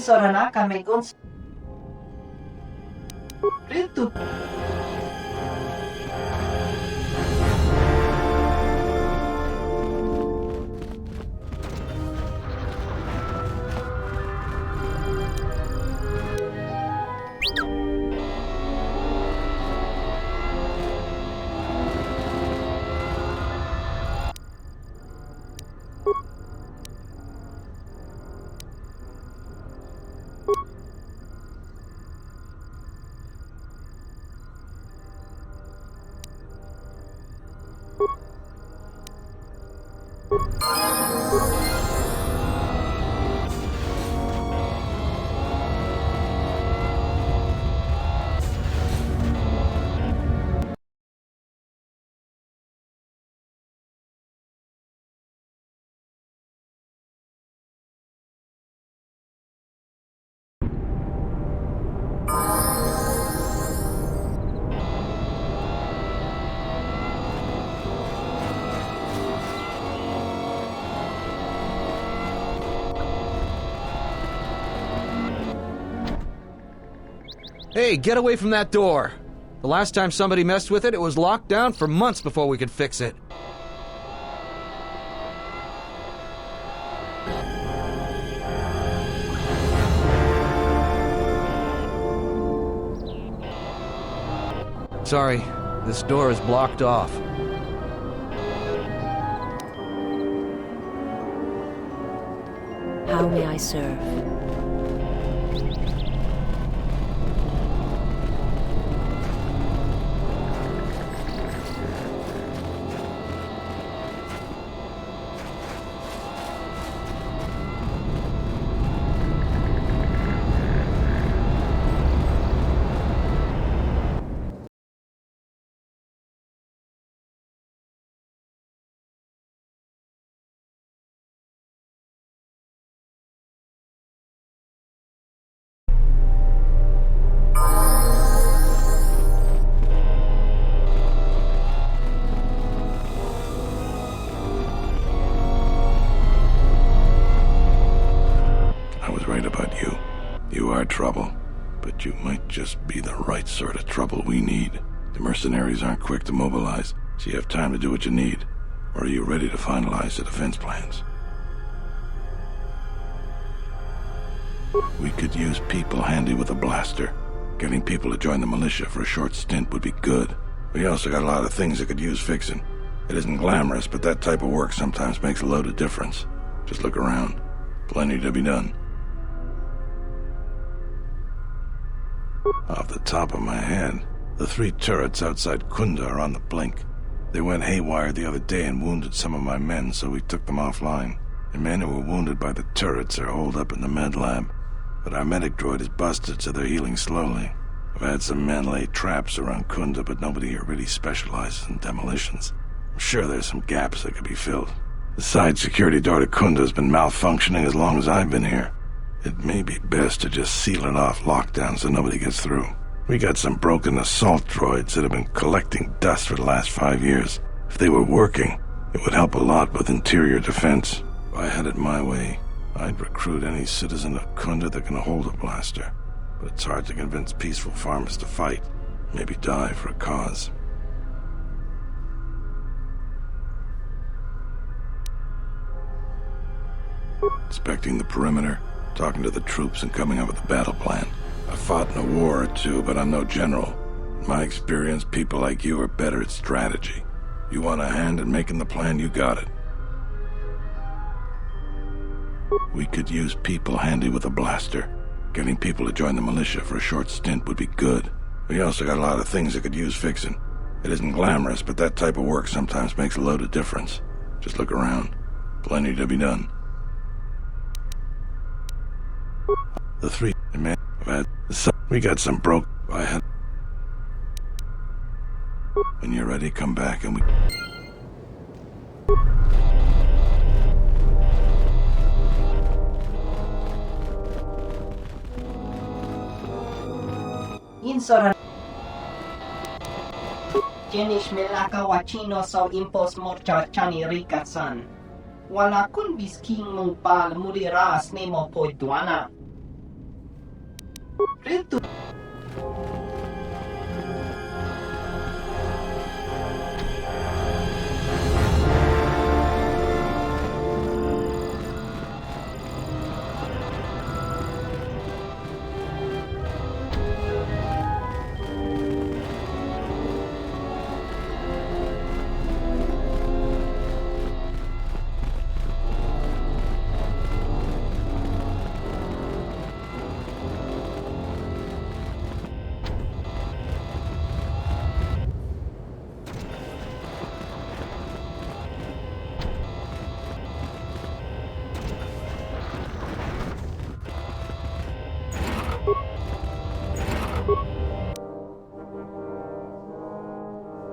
Sorana kami guns. Rito. Hey, get away from that door! The last time somebody messed with it, it was locked down for months before we could fix it. Sorry, this door is blocked off. How may I serve? You are trouble, but you might just be the right sort of trouble we need. The mercenaries aren't quick to mobilize, so you have time to do what you need. Or are you ready to finalize the defense plans? We could use people handy with a blaster. Getting people to join the militia for a short stint would be good. We also got a lot of things that could use fixing. It isn't glamorous, but that type of work sometimes makes a load of difference. Just look around. Plenty to be done. Off the top of my head, the 3 turrets outside Khoonda are on the blink. They went haywire the other day and wounded some of my men, so we took them offline. The men who were wounded by the turrets are holed up in the med lab, but our medic droid is busted, so they're healing slowly. I've had some men lay traps around Khoonda, but nobody here really specializes in demolitions. I'm sure there's some gaps that could be filled. The side security door to Khoonda has been malfunctioning as long as I've been here. It may be best to just seal it off lockdown so nobody gets through. We got some broken assault droids that have been collecting dust for the last 5 years. If they were working, it would help a lot with interior defense. If I had it my way, I'd recruit any citizen of Khoonda that can hold a blaster. But it's hard to convince peaceful farmers to fight, maybe die for a cause. Inspecting the perimeter, talking to the troops and coming up with a battle plan. I've fought in a war or two, but I'm no general. In my experience, people like you are better at strategy. You want a hand in making the plan, you got it. We could use people handy with a blaster. Getting people to join the militia for a short stint would be good. We also got a lot of things that could use fixing. It isn't glamorous, but that type of work sometimes makes a load of difference. Just look around. Plenty to be done. The 3 men have had we got some broke. I had. When you're ready, come back and we. Insoran. Jenish melaka wachino so impos morcha chani rikasan. Wala kun bisking mong pal muliras nemo poidwana. Itu.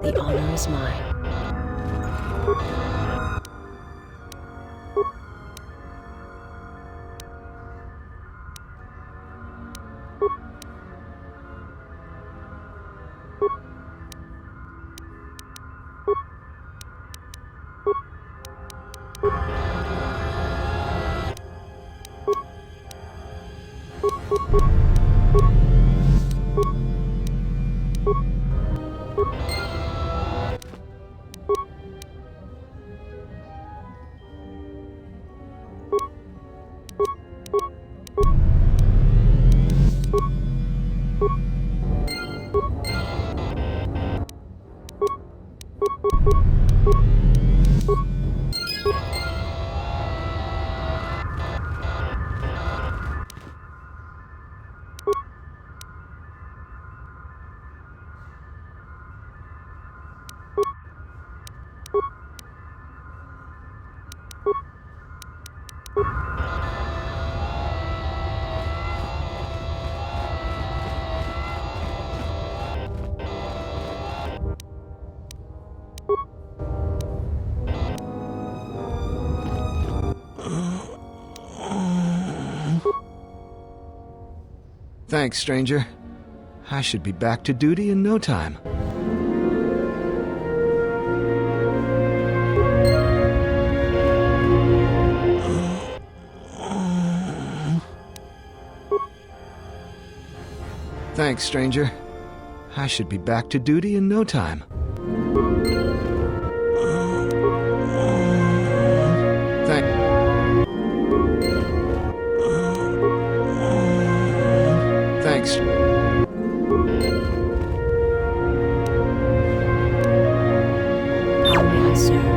The honor is mine. Thanks, stranger. I should be back to duty in no time. Thanks, stranger. I should be back to duty in no time. Thanks. How may I serve?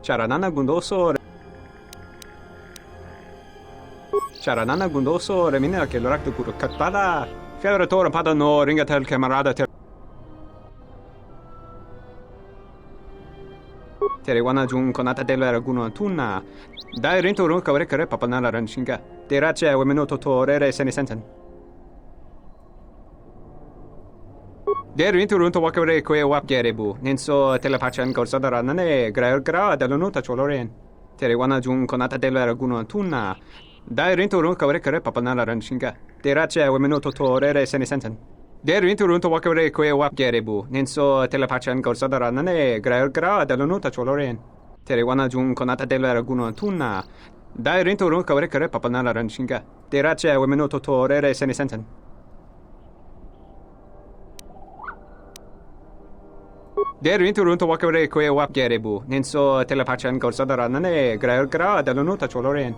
Charanana gundoso. Charanana gundoso remina che l'orakto puro katpada. Fiaratore padano ringatel camarada Terewana jun konata della raguno tunna. Dai rinto run kawrekare papanala ranshinga. Derace wemeno totorere senisensen. Der rinto run to wakare kwe wap gerebu. Ninso telepachan korsada nane gra dall'onuta choloren. Terewana jun konata della raguno tunna. Dai rinto run kawrekare papanala ranshinga. Derace wemeno totorere senisensen. Der rinto run to wakare kwe wap gerebu. Ninso telepachan korsada nane gra dall'onuta choloren. Terewana jun konata della raguno tunna. Dai rinto run kawrekare papanala ranshinga. Derace wemeno totorere senisensen. Der inturunto wakawre koe wap gerebu. Nenso telepachan korsadara nane gra dalonuta choloren.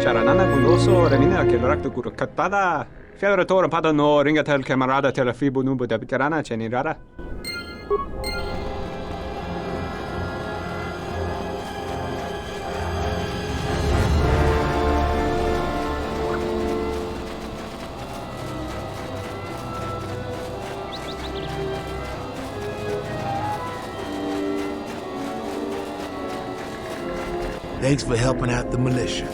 Charanana guloso remina che l'orakto guru katpada. Fiadoratore pada no ringatel camarada telefibu nubu da bitarana cenirara. Thanks for helping out the militia.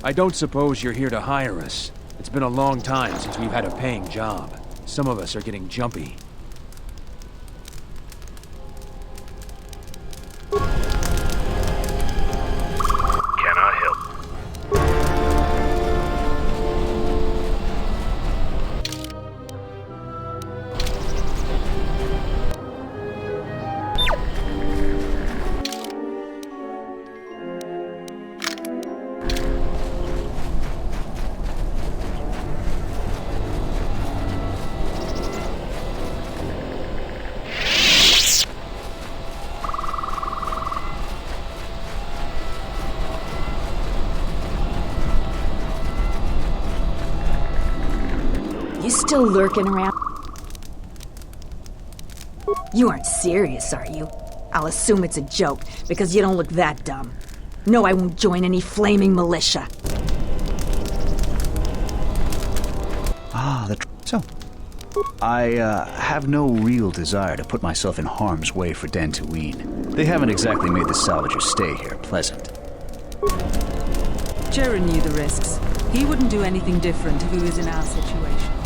I don't suppose you're here to hire us. It's been a long time since we've had a paying job. Some of us are getting jumpy. You still lurking around? You aren't serious, are you? I'll assume it's a joke, because you don't look that dumb. No, I won't join any flaming militia. So, I have no real desire to put myself in harm's way for Dantooine. They haven't exactly made the salvagers stay here pleasant. Jaren knew the risks. He wouldn't do anything different if he was in our situation.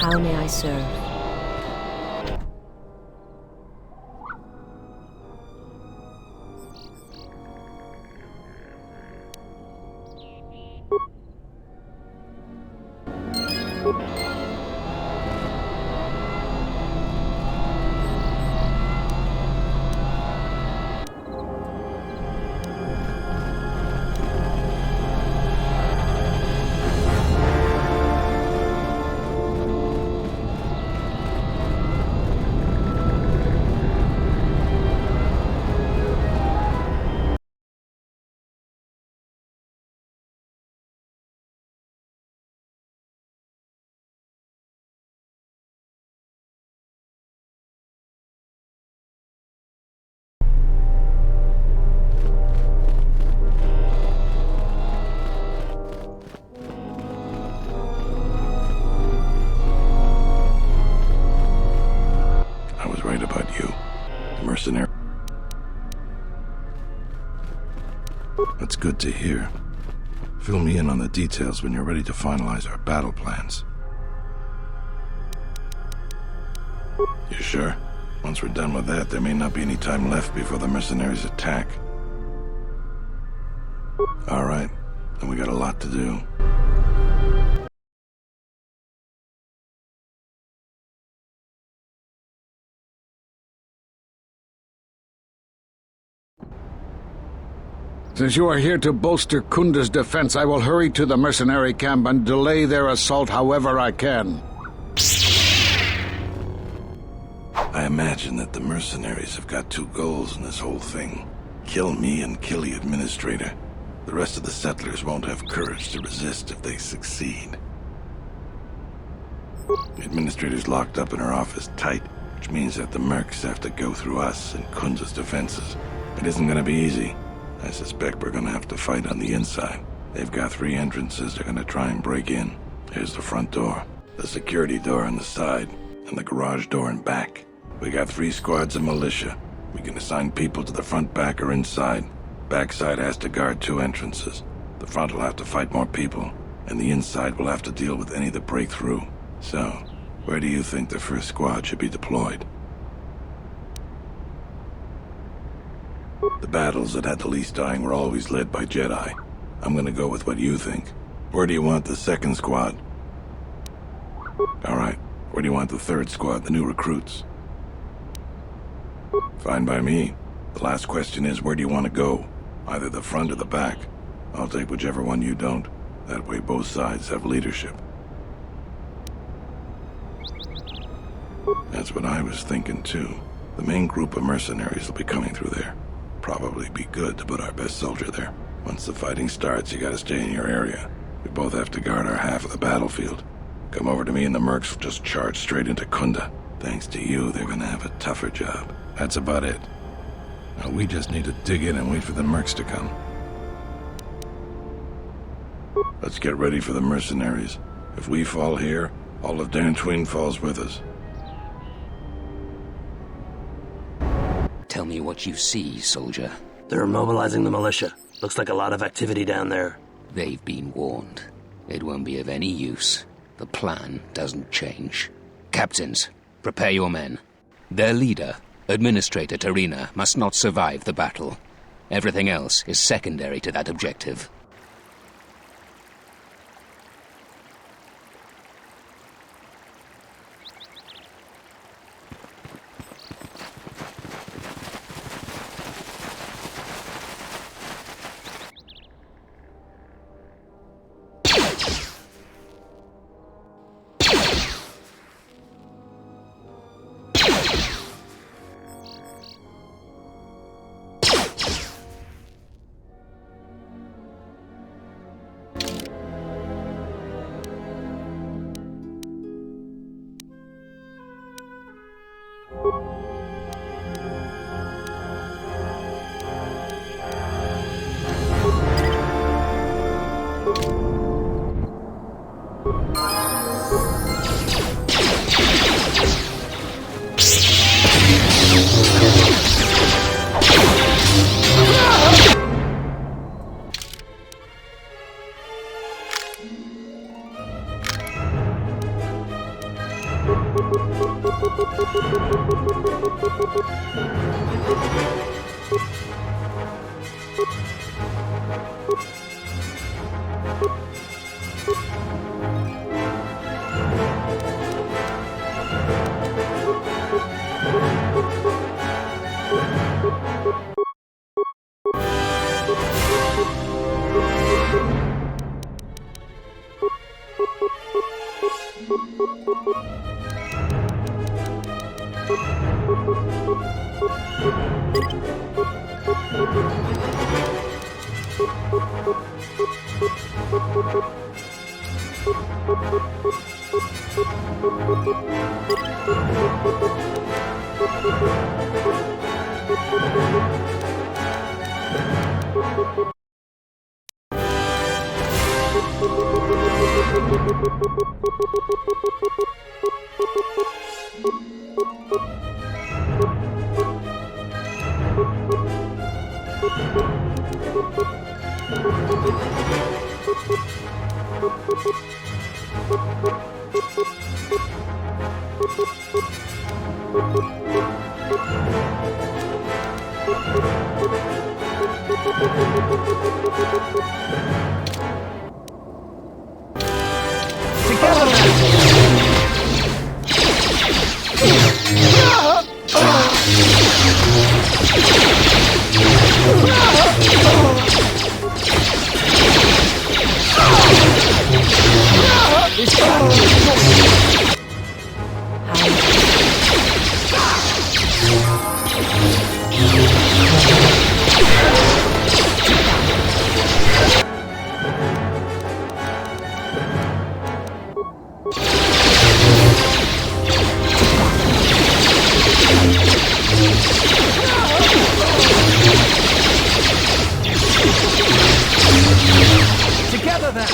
How may I serve? good to hear. Fill me in on the details when you're ready to finalize our battle plans. You sure? Once we're done with that, there may not be any time left before the mercenaries attack. All right, then we got a lot to do. Since you are here to bolster Khoonda's defense, I will hurry to the mercenary camp and delay their assault however I can. I imagine that the mercenaries have got two goals in this whole thing. Kill me and kill the administrator. The rest of the settlers won't have courage to resist if they succeed. The administrator's locked up in her office tight, which means that the mercs have to go through us and Khoonda's defenses. It isn't gonna be easy. I suspect we're gonna have to fight on the inside. They've got 3 entrances they're gonna try and break in. Here's the front door, the security door on the side, and the garage door in back. We got 3 squads of militia. We can assign people to the front, back, or inside. Backside has to guard 2 entrances. The front will have to fight more people, and the inside will have to deal with any that break through. So, where do you think the first squad should be deployed? The battles that had the least dying were always led by Jedi. I'm gonna go with what you think. Where do you want the second squad? All right, where do you want the third squad, the new recruits? Fine by me. The last question is, where do you want to go? Either the front or the back. I'll take whichever one you don't. That way both sides have leadership. That's what I was thinking too. The main group of mercenaries will be coming through there. Probably be good to put our best soldier there. Once the fighting starts, you gotta stay in your area. We both have to guard our half of the battlefield. Come over to me and the mercs will just charge straight into Khoonda. Thanks to you, they're gonna have a tougher job. That's about it. Now we just need to dig in and wait for the mercs to come. Let's get ready for the mercenaries. If we fall here, all of Dantooine falls with us. Tell me what you see, soldier. They're mobilizing the militia. Looks like a lot of activity down there. They've been warned. It won't be of any use. The plan doesn't change. Captains, prepare your men. Their leader, Administrator Tarina, must not survive the battle. Everything else is secondary to that objective. Together then!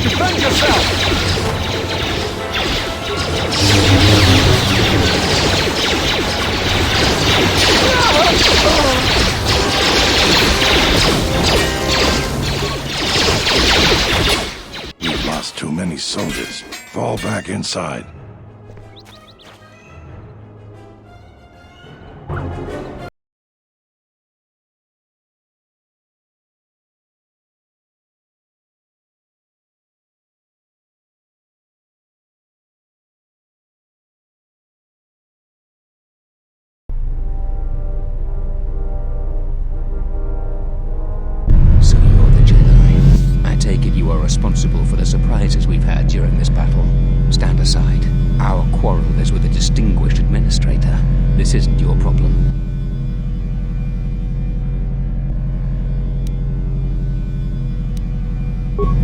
Defend yourself! We've lost too many soldiers. Fall back inside. So you're the Jedi. I take it you are responsible for the surprises we've had during this battle. Stand aside. Our quarrel is with a distinguished administrator. This isn't your problem.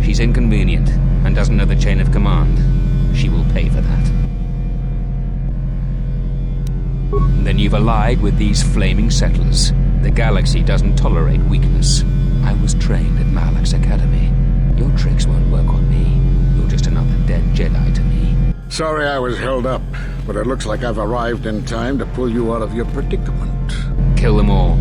She's inconvenient and doesn't know the chain of command. She will pay for that. Then you've allied with these flaming settlers. The galaxy doesn't tolerate weakness. I was trained at Malak's academy. Your tricks won't work on me. You're just another dead Jedi to me. Sorry I was held up, but it looks like I've arrived in time to pull you out of your predicament. Kill them all.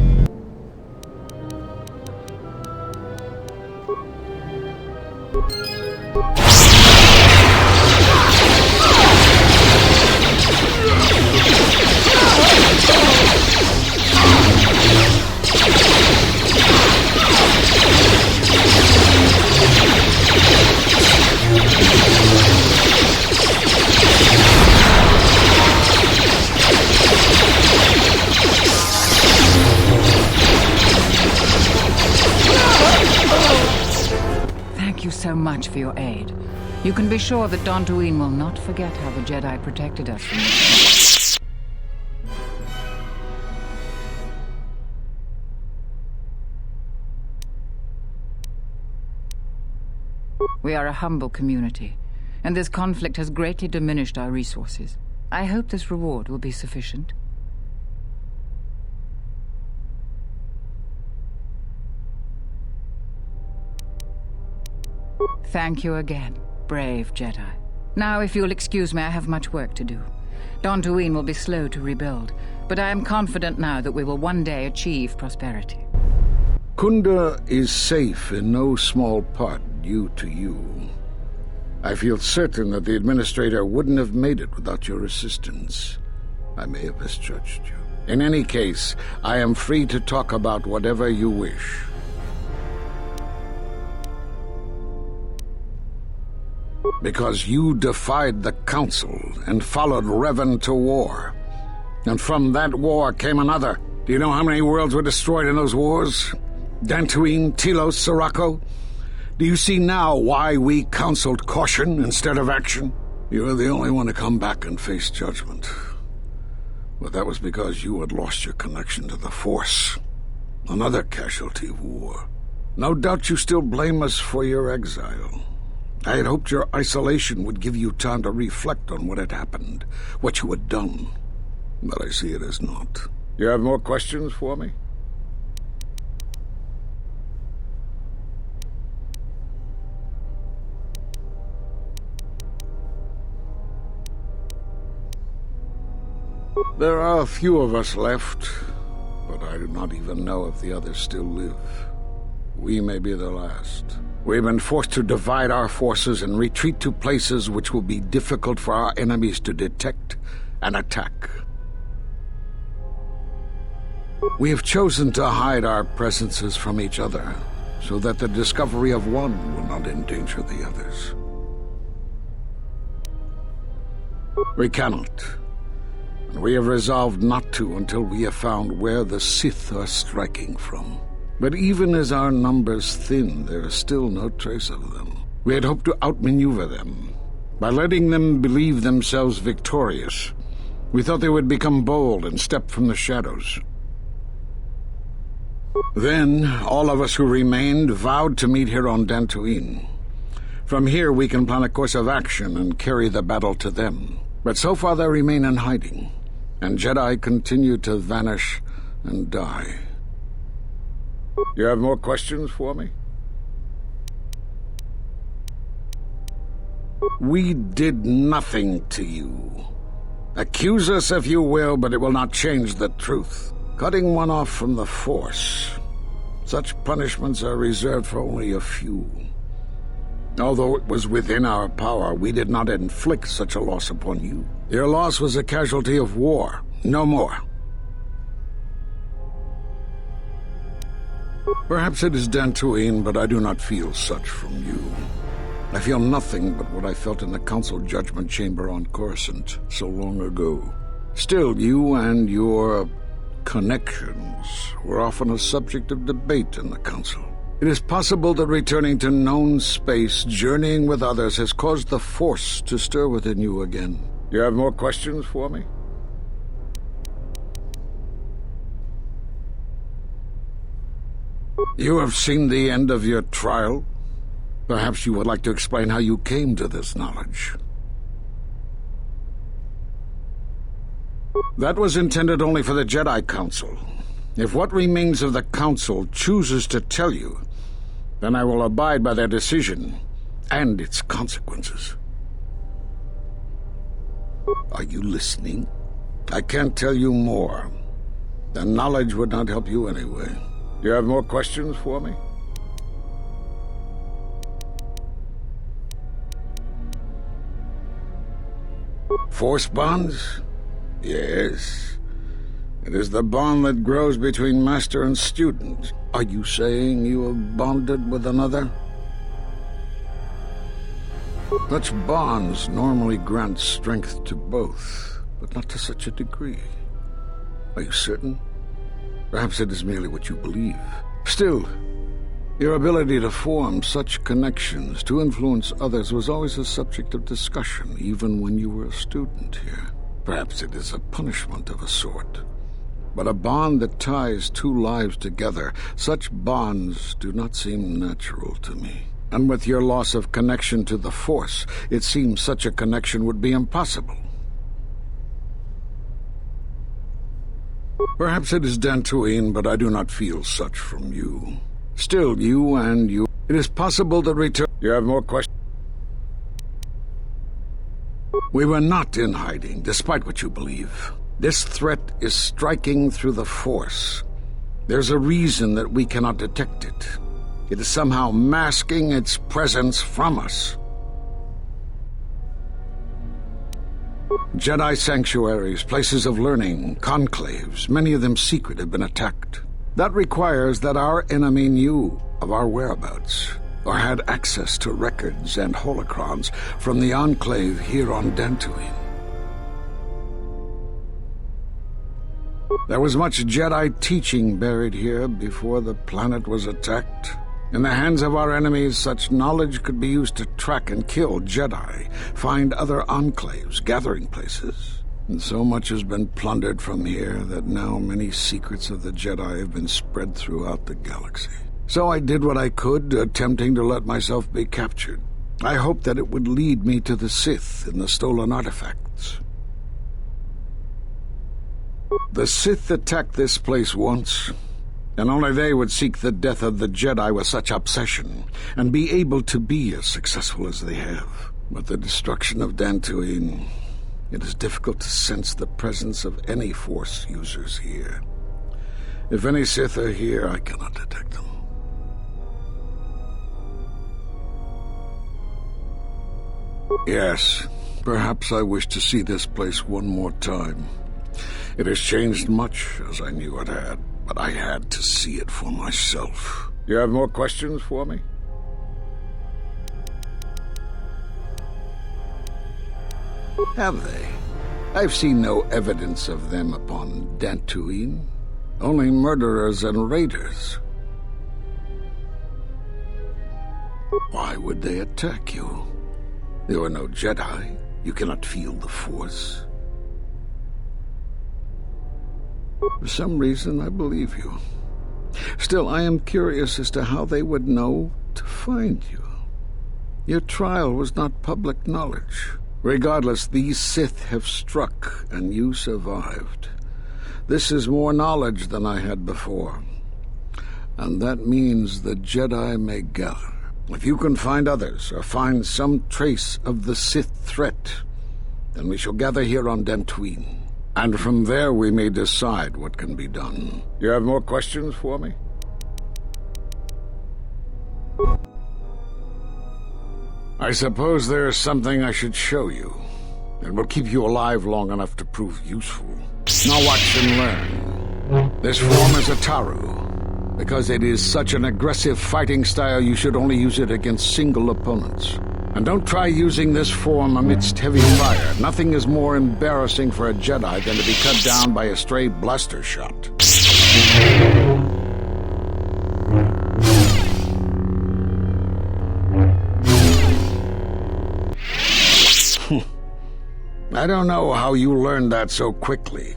Thank you so much for your aid. You can be sure that Dantooine will not forget how the Jedi protected us from this. We are a humble community, and this conflict has greatly diminished our resources. I hope this reward will be sufficient. Thank you again, brave Jedi. Now, if you'll excuse me, I have much work to do. Dantooine will be slow to rebuild, but I am confident now that we will one day achieve prosperity. Khoonda is safe in no small part due to you. I feel certain that the Administrator wouldn't have made it without your assistance. I may have misjudged you. In any case, I am free to talk about whatever you wish. Because you defied the Council and followed Revan to war. And from that war came another. Do you know how many worlds were destroyed in those wars? Dantooine, Telos, Sirocco? Do you see now why we counseled caution instead of action? You were the only one to come back and face judgment. But that was because you had lost your connection to the Force. Another casualty of war. No doubt you still blame us for your exile. I had hoped your isolation would give you time to reflect on what had happened, what you had done. But I see it as not. You have more questions for me? There are a few of us left, but I do not even know if the others still live. We may be the last. We've been forced to divide our forces and retreat to places which will be difficult for our enemies to detect and attack. We have chosen to hide our presences from each other, so that the discovery of one will not endanger the others. We cannot. And we have resolved not to until we have found where the Sith are striking from. But even as our numbers thin, there is still no trace of them. We had hoped to outmaneuver them. By letting them believe themselves victorious, we thought they would become bold and step from the shadows. Then, all of us who remained vowed to meet here on Dantooine. From here we can plan a course of action and carry the battle to them. But so far they remain in hiding, and Jedi continue to vanish and die. You have more questions for me? We did nothing to you. Accuse us if you will, but it will not change the truth. Cutting one off from the Force. Such punishments are reserved for only a few. Although it was within our power, we did not inflict such a loss upon you. Your loss was a casualty of war, no more. Perhaps it is Dantooine, but I do not feel such from you. I feel nothing but what I felt in the Council Judgment Chamber on Coruscant so long ago. Still, you and your connections were often a subject of debate in the Council. It is possible that returning to known space, journeying with others, has caused the Force to stir within you again. You have more questions for me? You have seen the end of your trial. Perhaps you would like to explain how you came to this knowledge. That was intended only for the Jedi Council. If what remains of the Council chooses to tell you, then I will abide by their decision and its consequences. Are you listening? I can't tell you more. The knowledge would not help you anyway. Do you have more questions for me? Force bonds? Yes. It is the bond that grows between master and student. Are you saying you have bonded with another? Such bonds normally grant strength to both, but not to such a degree. Are you certain? Perhaps it is merely what you believe. Still, your ability to form such connections, to influence others, was always a subject of discussion, even when you were a student here. Perhaps it is a punishment of a sort. But a bond that ties two lives together, such bonds do not seem natural to me. And with your loss of connection to the Force, it seems such a connection would be impossible. Perhaps it is Dantooine, but I do not feel such from you. Still, you and you... It is possible that return... You have more questions? We were not in hiding, despite what you believe. This threat is striking through the Force. There's a reason that we cannot detect it. It is somehow masking its presence from us. Jedi sanctuaries, places of learning, conclaves, many of them secret, have been attacked. That requires that our enemy knew of our whereabouts, or had access to records and holocrons from the Enclave here on Dantooine. There was much Jedi teaching buried here before the planet was attacked. In the hands of our enemies, such knowledge could be used to track and kill Jedi, find other enclaves, gathering places. And so much has been plundered from here that now many secrets of the Jedi have been spread throughout the galaxy. So I did what I could, attempting to let myself be captured. I hoped that it would lead me to the Sith and the stolen artifacts. The Sith attacked this place once, and only they would seek the death of the Jedi with such obsession, and be able to be as successful as they have. With the destruction of Dantooine, it is difficult to sense the presence of any Force users here. If any Sith are here, I cannot detect them. Yes, perhaps I wish to see this place one more time. It has changed much, as I knew it had, but I had to see it for myself. You have more questions for me? Have they? I've seen no evidence of them upon Dantooine. Only murderers and raiders. Why would they attack you? There were no Jedi. You cannot feel the Force. For some reason, I believe you. Still, I am curious as to how they would know to find you. Your trial was not public knowledge. Regardless, these Sith have struck, and you survived. This is more knowledge than I had before. And that means the Jedi may gather. If you can find others, or find some trace of the Sith threat, then we shall gather here on Dantooine. And from there we may decide what can be done. You have more questions for me? I suppose there is something I should show you. It will keep you alive long enough to prove useful. Now watch and learn. This form is a Taru. Because it is such an aggressive fighting style, you should only use it against single opponents. And don't try using this form amidst heavy fire. Nothing is more embarrassing for a Jedi than to be cut down by a stray blaster shot. I don't know how you learned that so quickly.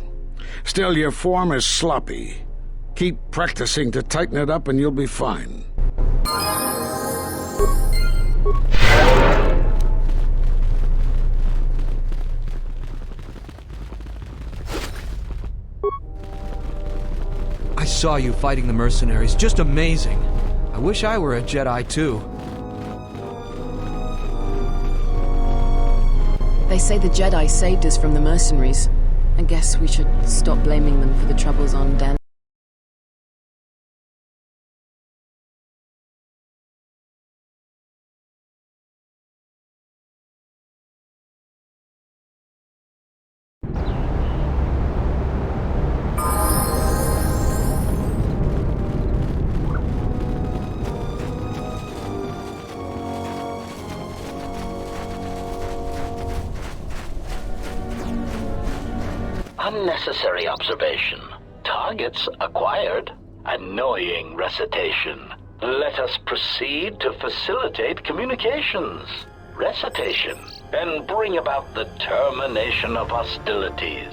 Still, your form is sloppy. Keep practicing to tighten it up and you'll be fine. I saw you fighting the mercenaries. Just amazing. I wish I were a Jedi too. They say the Jedi saved us from the mercenaries. I guess we should stop blaming them for the troubles on Dan. Unnecessary observation. Targets acquired. Annoying recitation. Let us proceed to facilitate communications. Recitation. And bring about the termination of hostilities.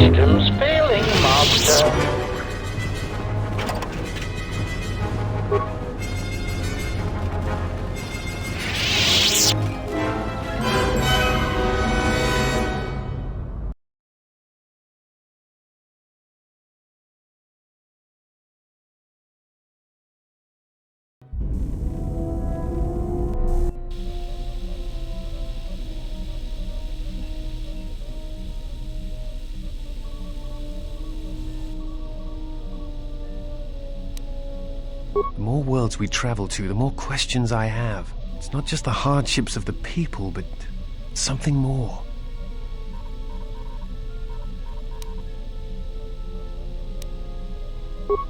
Systems failing, Master. The more worlds we travel to, the more questions I have. It's not just the hardships of the people, but something more.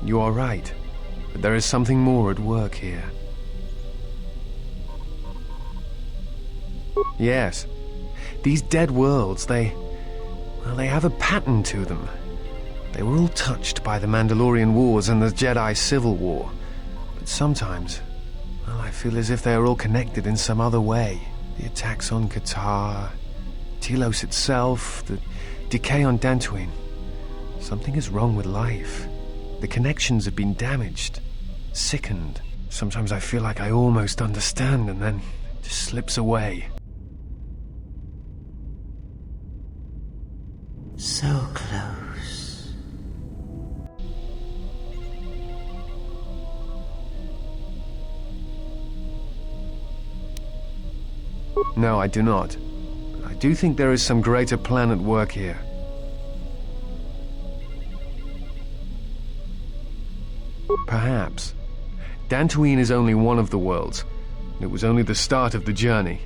You are right, but there is something more at work here. Yes, these dead worlds, they have a pattern to them. They were all touched by the Mandalorian Wars and the Jedi Civil War. But sometimes, I feel as if they are all connected in some other way. The attacks on KOTOR, Telos itself, the decay on Dantooine. Something is wrong with life. The connections have been damaged, sickened. Sometimes I feel like I almost understand and then it just slips away. So close. No, I do not. But I do think there is some greater plan at work here. Perhaps. Dantooine is only one of the worlds. It was only the start of the journey.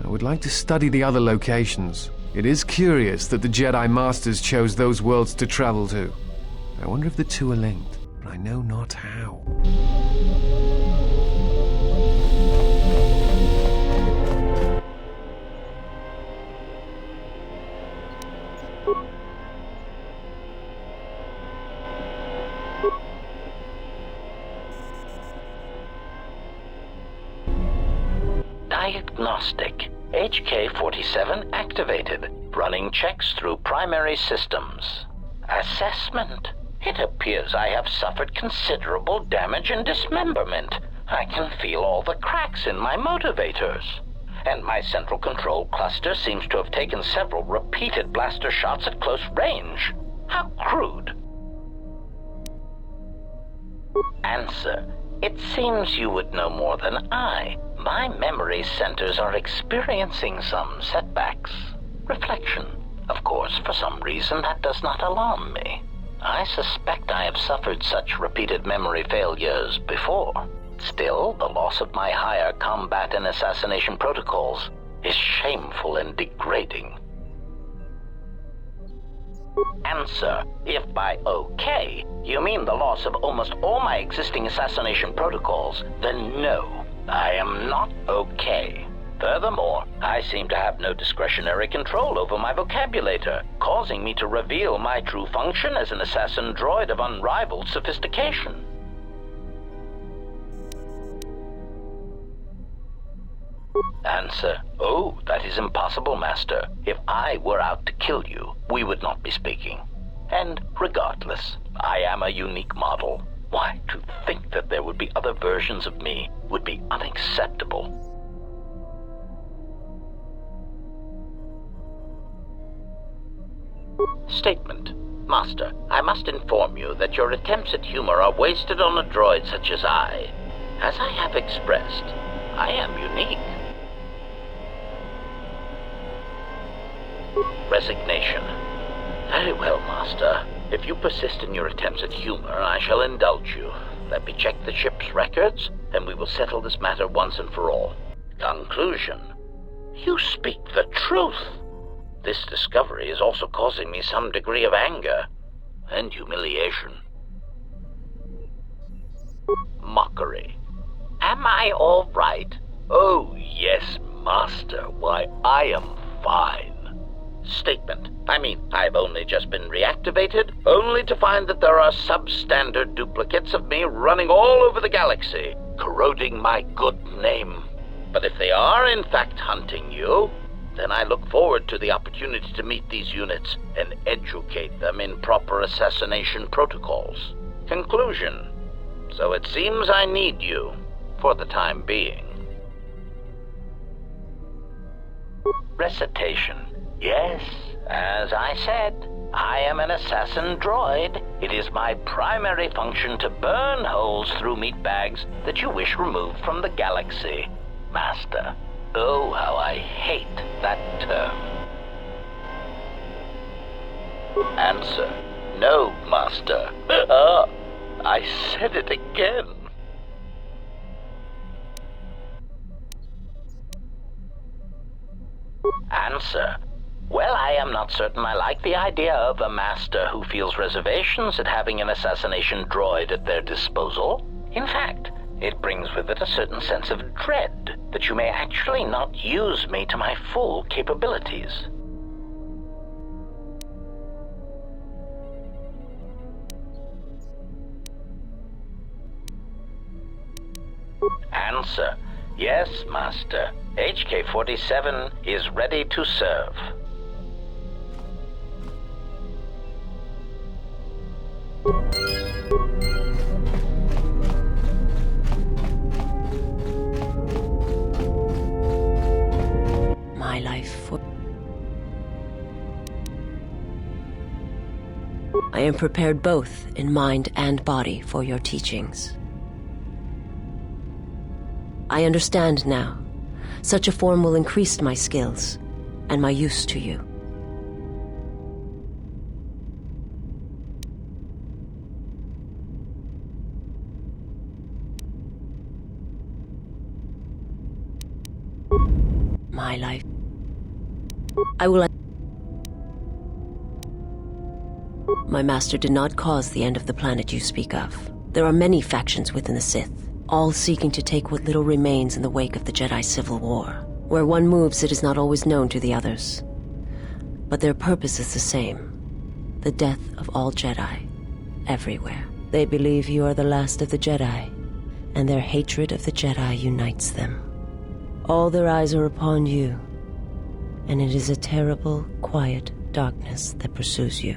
I would like to study the other locations. It is curious that the Jedi Masters chose those worlds to travel to. I wonder if the two are linked, but I know not how. Diagnostic. HK-47 activated. Running checks through primary systems. Assessment. It appears I have suffered considerable damage and dismemberment. I can feel all the cracks in my motivators. And my central control cluster seems to have taken several repeated blaster shots at close range. How crude. Answer. It seems you would know more than I. My memory centers are experiencing some setbacks. Reflection. Of course, for some reason that does not alarm me. I suspect I have suffered such repeated memory failures before. Still, the loss of my higher combat and assassination protocols is shameful and degrading. Answer. If by okay, you mean the loss of almost all my existing assassination protocols, then no, I am not okay. Furthermore, I seem to have no discretionary control over my vocabulator, causing me to reveal my true function as an assassin droid of unrivaled sophistication. Answer. Oh, that is impossible, Master. If I were out to kill you, we would not be speaking. And regardless, I am a unique model. Why, to think that there would be other versions of me would be unacceptable. Statement. Master, I must inform you that your attempts at humor are wasted on a droid such as I. As I have expressed, I am unique. Resignation. Very well, Master. If you persist in your attempts at humor, I shall indulge you. Let me check the ship's records, and we will settle this matter once and for all. Conclusion. You speak the truth. This discovery is also causing me some degree of anger and humiliation. Mockery. Am I all right? Oh, yes, Master. Why, I am fine. Statement. I mean, I've only just been reactivated, only to find that there are substandard duplicates of me running all over the galaxy, corroding my good name. But if they are in fact hunting you, then I look forward to the opportunity to meet these units and educate them in proper assassination protocols. Conclusion. So it seems I need you, for the time being. Recitation. Yes, as I said, I am an assassin droid. It is my primary function to burn holes through meat bags that you wish removed from the galaxy. Master. Oh, how I hate that term. Answer. No, Master. I said it again. Answer. Well, I am not certain I like the idea of a master who feels reservations at having an assassination droid at their disposal. In fact, it brings with it a certain sense of dread that you may actually not use me to my full capabilities. Answer. Yes, Master. HK-47 is ready to serve. My life for... I am prepared both in mind and body for your teachings. I understand now. Such a form will increase my skills and my use to you. My life. I will... My master did not cause the end of the planet you speak of. There are many factions within the Sith, all seeking to take what little remains in the wake of the Jedi Civil War. Where one moves, it is not always known to the others. But their purpose is the same. The death of all Jedi, everywhere. They believe you are the last of the Jedi, and their hatred of the Jedi unites them. All their eyes are upon you, and it is a terrible, quiet darkness that pursues you.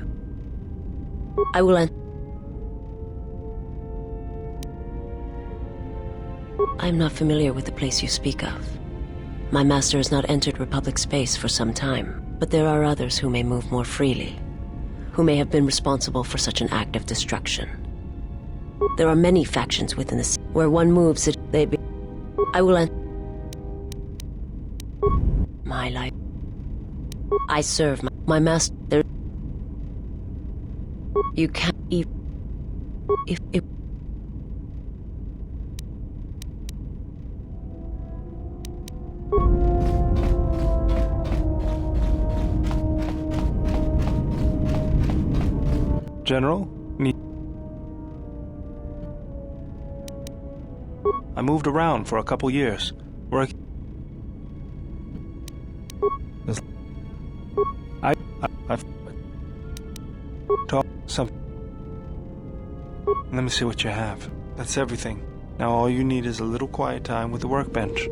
I will end. I am not familiar with the place you speak of. My master has not entered Republic space for some time, but there are others who may move more freely, who may have been responsible for such an act of destruction. There are many factions within the... Where one moves, they be... I will end... My life. I serve my master. There... You can't even... If... General? I moved around for a couple years. I've talked some. Let me see what you have. That's everything. Now all you need is a little quiet time with the workbench.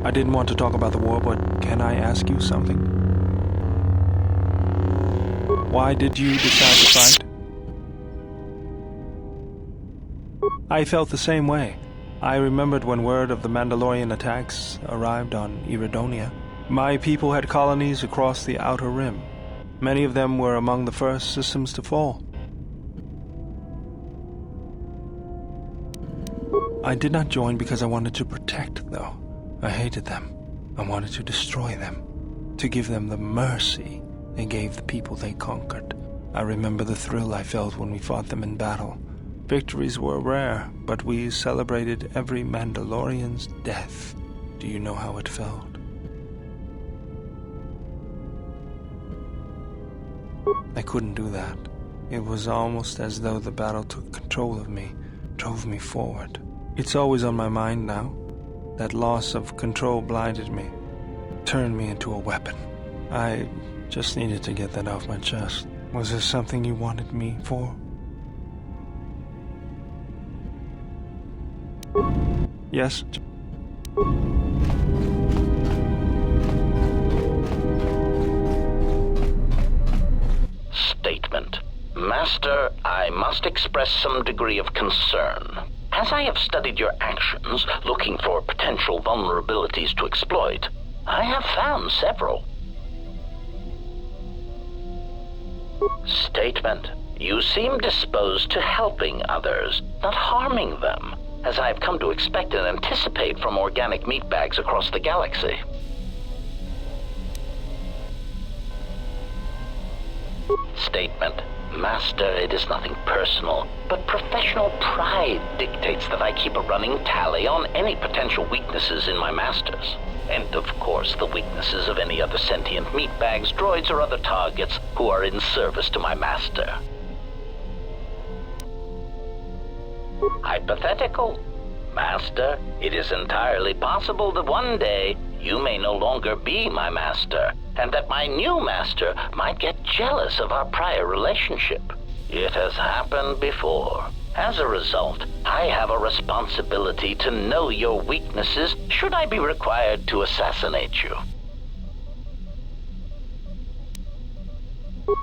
I didn't want to talk about the war, but can I ask you something? Why did you decide to fight? I felt the same way. I remembered when word of the Mandalorian attacks arrived on Iridonia. My people had colonies across the Outer Rim. Many of them were among the first systems to fall. I did not join because I wanted to protect, though. I hated them. I wanted to destroy them, to give them the mercy they gave the people they conquered. I remember the thrill I felt when we fought them in battle. Victories were rare, but we celebrated every Mandalorian's death. Do you know how it felt? I couldn't do that. It was almost as though the battle took control of me, drove me forward. It's always on my mind now. That loss of control blinded me. turned me into a weapon. I just needed to get that off my chest. Was there something you wanted me for? Yes? Statement. Master, I must express some degree of concern. As I have studied your actions, looking for potential vulnerabilities to exploit, I have found several. Statement. You seem disposed to helping others, not harming them, as I have come to expect and anticipate from organic meatbags across the galaxy. Statement. Master, it is nothing personal, but professional pride dictates that I keep a running tally on any potential weaknesses in my masters. And of course, the weaknesses of any other sentient meatbags, droids, or other targets who are in service to my master. Hypothetical. Master, it is entirely possible that one day you may no longer be my master, and that my new master might get jealous of our prior relationship. It has happened before. As a result, I have a responsibility to know your weaknesses should I be required to assassinate you.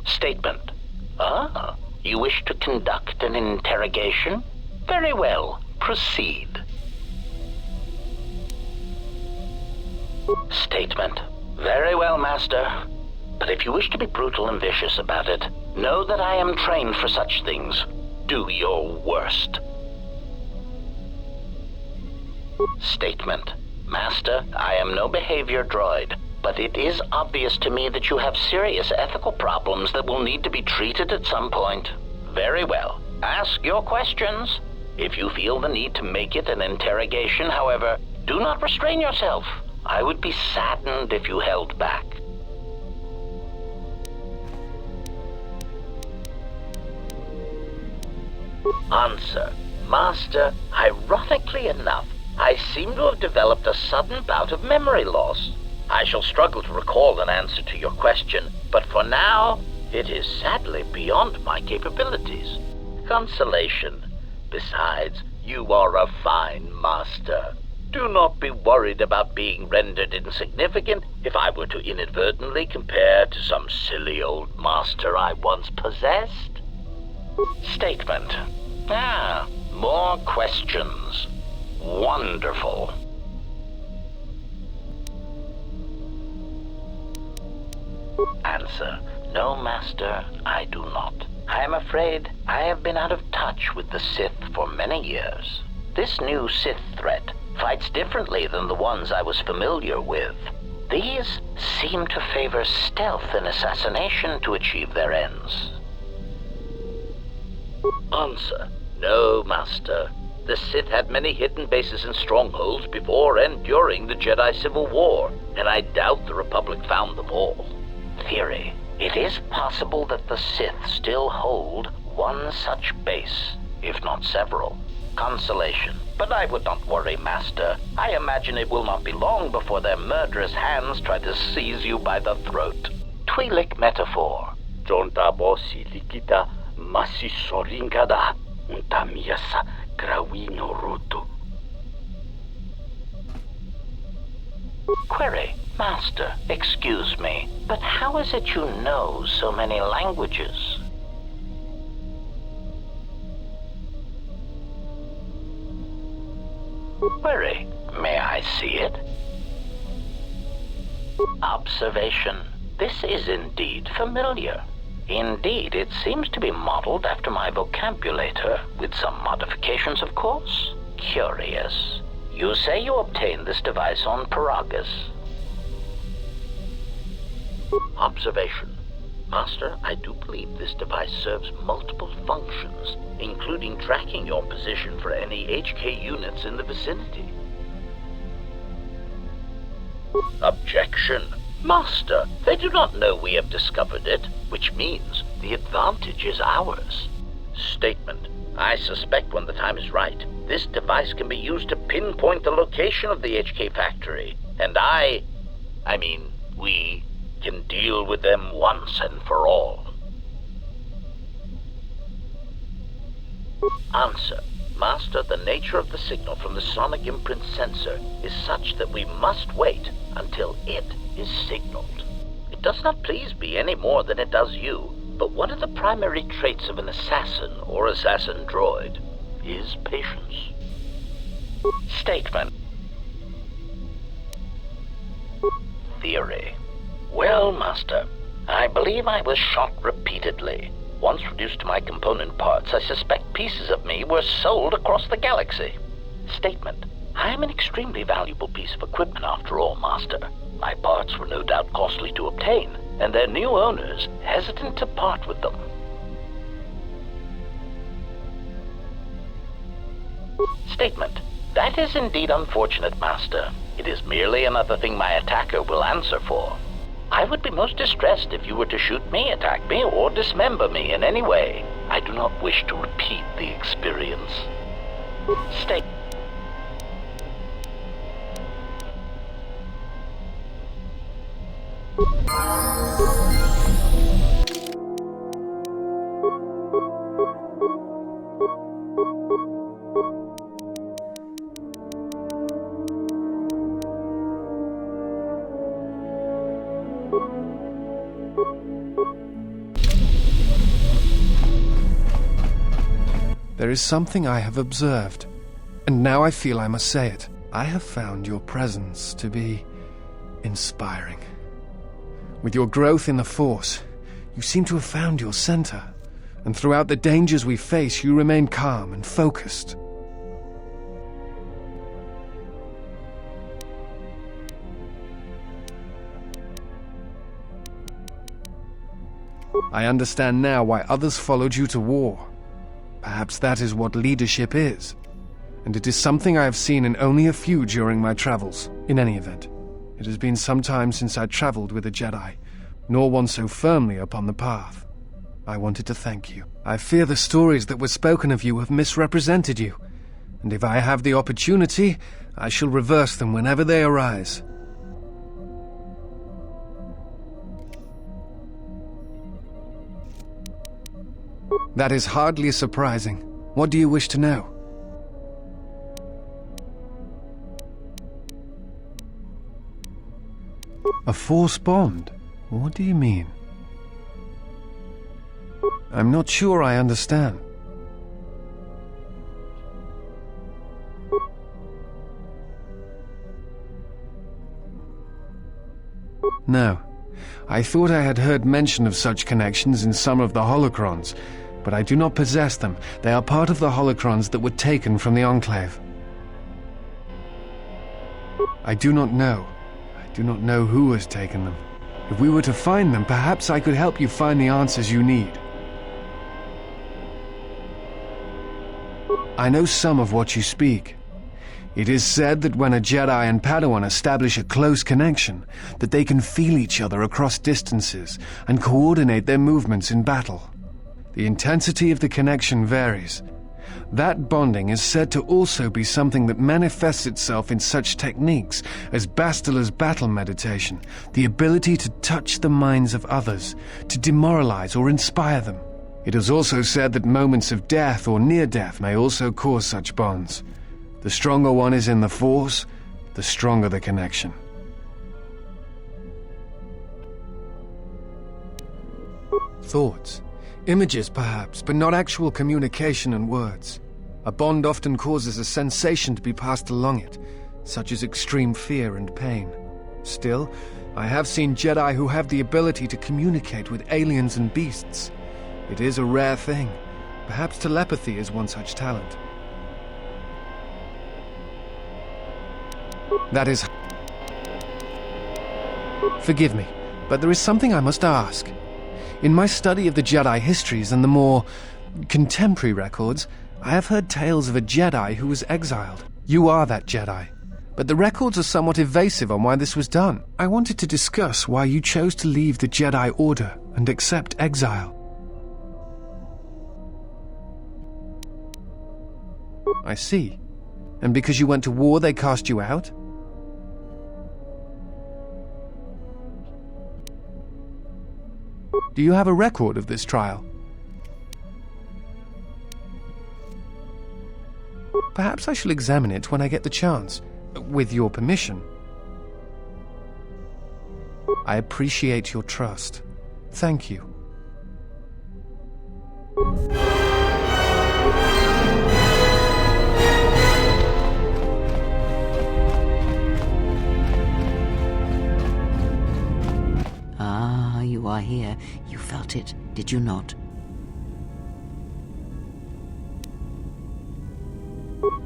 Statement. Ah, you wish to conduct an interrogation? Very well, proceed. Statement. Very well, Master. But if you wish to be brutal and vicious about it, know that I am trained for such things. Do your worst. Statement. Master, I am no behavior droid, but it is obvious to me that you have serious ethical problems that will need to be treated at some point. Very well. Ask your questions. If you feel the need to make it an interrogation, however, do not restrain yourself. I would be saddened if you held back. Answer. Master, ironically enough, I seem to have developed a sudden bout of memory loss. I shall struggle to recall an answer to your question, but for now, it is sadly beyond my capabilities. Consolation. Besides, you are a fine master. Do not be worried about being rendered insignificant if I were to inadvertently compare to some silly old master I once possessed. Statement. Ah, more questions. Wonderful. Answer. No, Master, I do not. I am afraid I have been out of touch with the Sith for many years. This new Sith threat fights differently than the ones I was familiar with. These seem to favor stealth and assassination to achieve their ends. Answer. No, Master. The Sith had many hidden bases and strongholds before and during the Jedi Civil War, and I doubt the Republic found them all. Theory. It is possible that the Sith still hold one such base, if not several. Consolation. But I would not worry, Master. I imagine it will not be long before their murderous hands try to seize you by the throat. Twi'lek metaphor. Jonta bosi likita masisorinkada untamiasa grawino rutu. Query. Master, excuse me, but how is it you know so many languages? Query. May I see it? Observation. This is indeed familiar. Indeed, it seems to be modeled after my vocabulator, with some modifications, of course. Curious. You say you obtained this device on Paragus. Observation. Master, I do believe this device serves multiple functions, including tracking your position for any HK units in the vicinity. Objection. Master, they do not know we have discovered it, which means the advantage is ours. Statement. I suspect when the time is right, this device can be used to pinpoint the location of the HK factory, and I I mean, we can deal with them once and for all. Answer. Master, the nature of the signal from the sonic imprint sensor is such that we must wait until it is signaled. It does not please me any more than it does you, but one of the primary traits of an assassin or assassin droid is patience. Statement. Theory. Well, Master, I believe I was shot repeatedly. Once reduced to my component parts, I suspect pieces of me were sold across the galaxy. Statement. I am an extremely valuable piece of equipment after all, Master. My parts were no doubt costly to obtain, and their new owners hesitant to part with them. Statement. That is indeed unfortunate, Master. It is merely another thing my attacker will answer for. I would be most distressed if you were to shoot me, attack me, or dismember me in any way. I do not wish to repeat the experience. State. There is something I have observed, and now I feel I must say it. I have found your presence to be inspiring. With your growth in the Force, you seem to have found your center, and throughout the dangers we face, you remain calm and focused. I understand now why others followed you to war. Perhaps that is what leadership is, and it is something I have seen in only a few during my travels. In any event, it has been some time since I traveled with a Jedi, nor one so firmly upon the path. I wanted to thank you. I fear the stories that were spoken of you have misrepresented you, and if I have the opportunity, I shall reverse them whenever they arise. That is hardly surprising. What do you wish to know? A Force bond? What do you mean? I'm not sure I understand. No. I thought I had heard mention of such connections in some of the holocrons, but I do not possess them. They are part of the holocrons that were taken from the Enclave. I do not know. I do not know who has taken them. If we were to find them, perhaps I could help you find the answers you need. I know some of what you speak. It is said that when a Jedi and Padawan establish a close connection, that they can feel each other across distances and coordinate their movements in battle. The intensity of the connection varies. That bonding is said to also be something that manifests itself in such techniques as Bastila's battle meditation, the ability to touch the minds of others, to demoralize or inspire them. It is also said that moments of death or near death may also cause such bonds. The stronger one is in the Force, the stronger the connection. Thoughts. Images, perhaps, but not actual communication and words. A bond often causes a sensation to be passed along it, such as extreme fear and pain. Still, I have seen Jedi who have the ability to communicate with aliens and beasts. It is a rare thing. Perhaps telepathy is one such talent. That is... Forgive me, but there is something I must ask. In my study of the Jedi histories and the more contemporary records, I have heard tales of a Jedi who was exiled. You are that Jedi, but the records are somewhat evasive on why this was done. I wanted to discuss why you chose to leave the Jedi Order and accept exile. I see. And because you went to war, they cast you out? Do you have a record of this trial? Perhaps I shall examine it when I get the chance, with your permission. I appreciate your trust. Thank you. Ah, you are here. You felt it, did you not?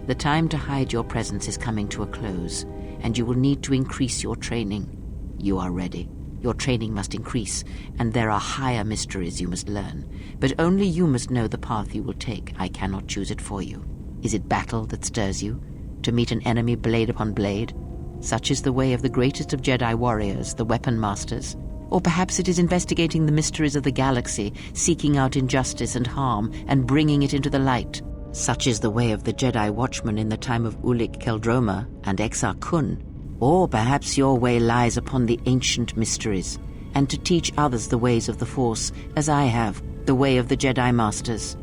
The time to hide your presence is coming to a close, and you will need to increase your training. You are ready. Your training must increase, and there are higher mysteries you must learn. But only you must know the path you will take. I cannot choose it for you. Is it battle that stirs you? To meet an enemy blade upon blade? Such is the way of the greatest of Jedi warriors, the weapon masters. Or perhaps it is investigating the mysteries of the galaxy, seeking out injustice and harm, and bringing it into the light. Such is the way of the Jedi Watchman in the time of Ulic Qel-Droma and Exar Kun. Or perhaps your way lies upon the ancient mysteries, and to teach others the ways of the Force, as I have, the way of the Jedi Masters.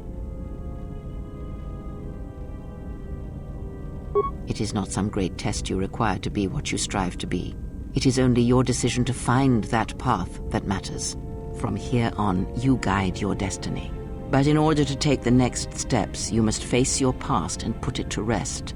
It is not some great test you require to be what you strive to be. It is only your decision to find that path that matters. From here on, you guide your destiny. But in order to take the next steps, you must face your past and put it to rest.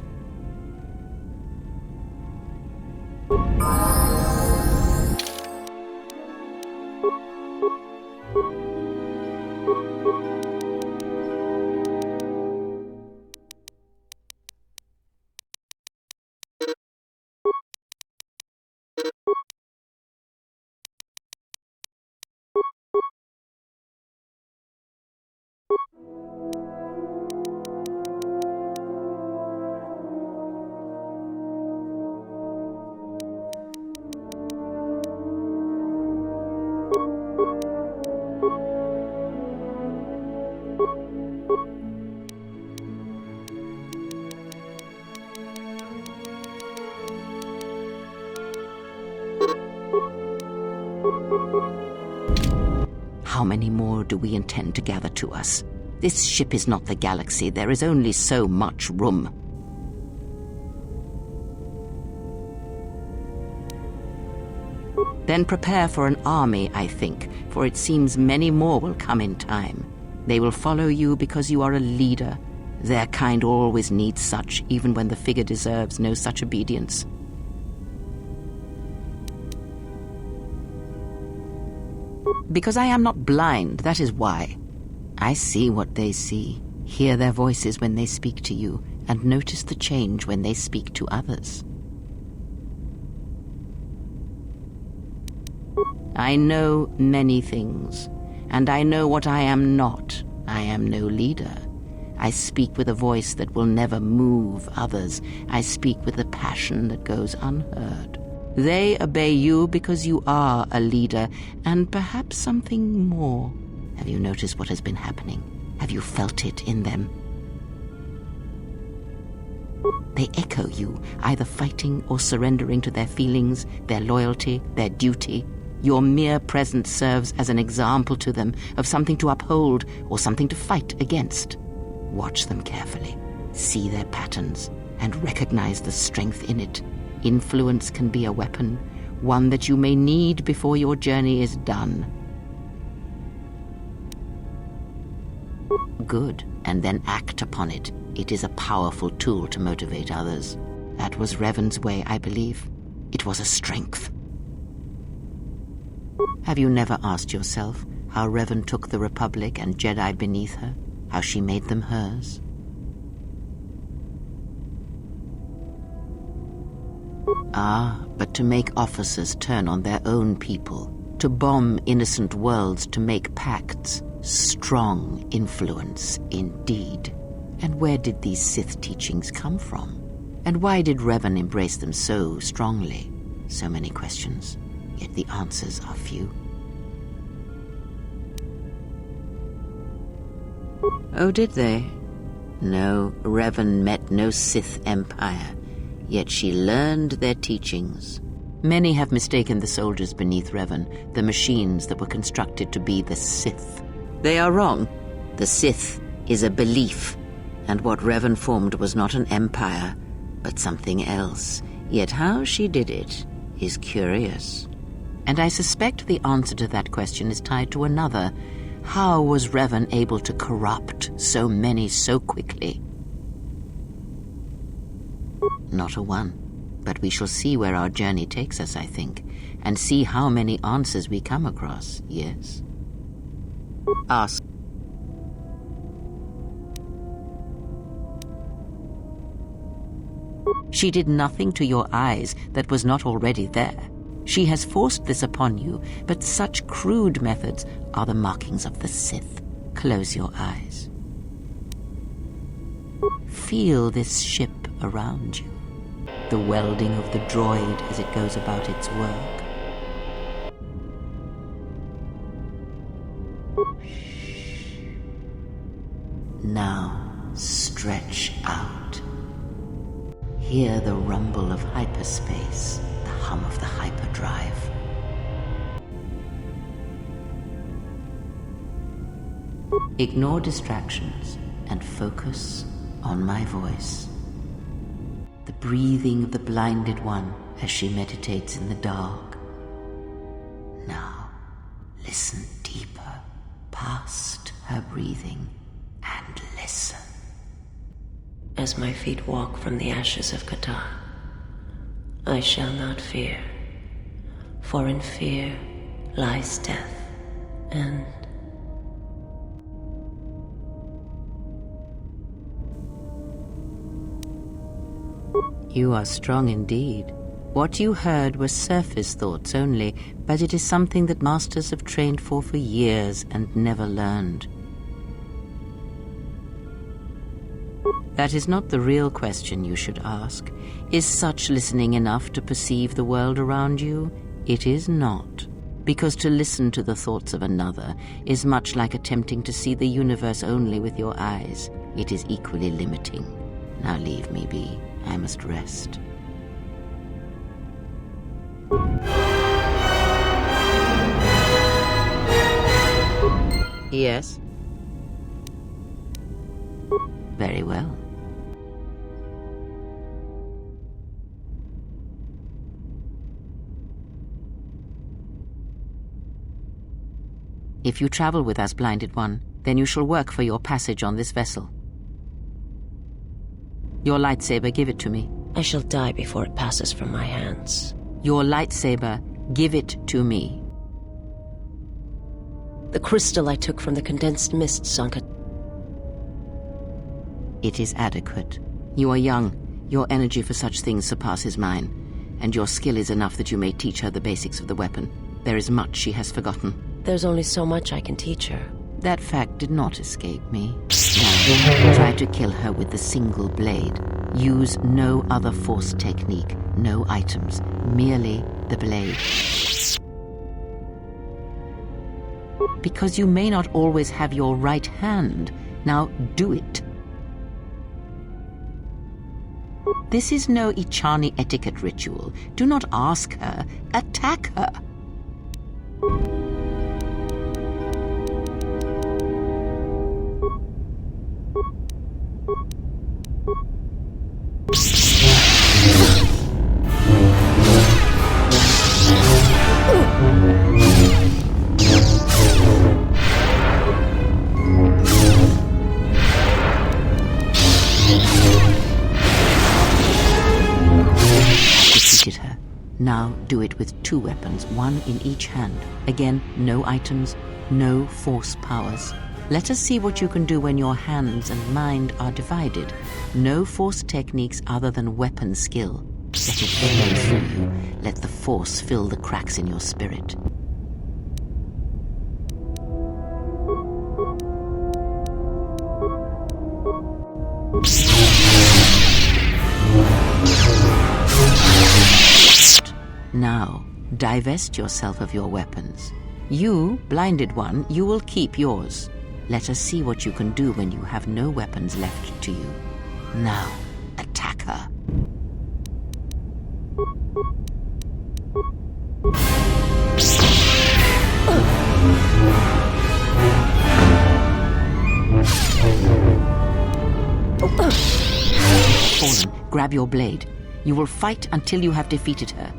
How many more do we intend to gather to us? This ship is not the galaxy. There is only so much room. Then prepare for an army, I think, for it seems many more will come in time. They will follow you because you are a leader. Their kind always needs such, even when the figure deserves no such obedience. Because I am not blind, that is why. I see what they see, hear their voices when they speak to you, and notice the change when they speak to others. I know many things, and I know what I am not. I am no leader. I speak with a voice that will never move others. I speak with a passion that goes unheard. They obey you because you are a leader, and perhaps something more. Have you noticed what has been happening? Have you felt it in them? They echo you, either fighting or surrendering to their feelings, their loyalty, their duty. Your mere presence serves as an example to them of something to uphold or something to fight against. Watch them carefully, see their patterns, and recognize the strength in it. Influence can be a weapon, one that you may need before your journey is done. Good, and then act upon it. It is a powerful tool to motivate others. That was Revan's way, I believe. It was a strength. Have you never asked yourself how Revan took the Republic and Jedi beneath her? How she made them hers? Ah, but to make officers turn on their own people, to bomb innocent worlds, to make pacts. Strong influence, indeed. And where did these Sith teachings come from? And why did Revan embrace them so strongly? So many questions, yet the answers are few. Oh, did they? No, Revan met no Sith empire, yet she learned their teachings. Many have mistaken the soldiers beneath Revan, the machines that were constructed to be the Sith. They are wrong. The Sith is a belief, and what Revan formed was not an empire, but something else. Yet how she did it is curious. And I suspect the answer to that question is tied to another. How was Revan able to corrupt so many so quickly? Not a one. But we shall see where our journey takes us, I think, and see how many answers we come across, yes? Ask. She did nothing to your eyes that was not already there. She has forced this upon you, but such crude methods are the markings of the Sith. Close your eyes. Feel this ship around you. The welding of the droid as it goes about its work. Now, stretch out. Hear the rumble of hyperspace, the hum of the hyperdrive. Ignore distractions and focus on my voice. The breathing of the blinded one as she meditates in the dark. Now, listen deeper, past her breathing, and listen. As my feet walk from the ashes of KOTOR, I shall not fear, for in fear lies death, and You are strong indeed. What you heard were surface thoughts only, but it is something that masters have trained for years and never learned. That is not the real question you should ask. Is such listening enough to perceive the world around you? It is not. Because to listen to the thoughts of another is much like attempting to see the universe only with your eyes. It is equally limiting. Now leave me be. I must rest. Yes? Very well. If you travel with us, Blinded One, then you shall work for your passage on this vessel. Your lightsaber, give it to me. I shall die before it passes from my hands. Your lightsaber, give it to me. The crystal I took from the condensed mists on KOTOR. It is adequate. You are young. Your energy for such things surpasses mine, and your skill is enough that you may teach her the basics of the weapon. There is much she has forgotten. There's only so much I can teach her. That fact did not escape me. Now, try to kill her with the single blade. Use no other force technique, no items, merely the blade. Because you may not always have your right hand. Now do it. This is no Ichani etiquette ritual. Do not ask her. Attack her. Defeated her. Now do it with 2 weapons, one in each hand. Again, no items, no force powers. Let us see what you can do when your hands and mind are divided. No force techniques other than weapon skill. Let it flow through you. Let the force fill the cracks in your spirit. Now, divest yourself of your weapons. You, Blinded One, you will keep yours. Let us see what you can do when you have no weapons left to you. Now, attack her. fallen, grab your blade. You will fight until you have defeated her.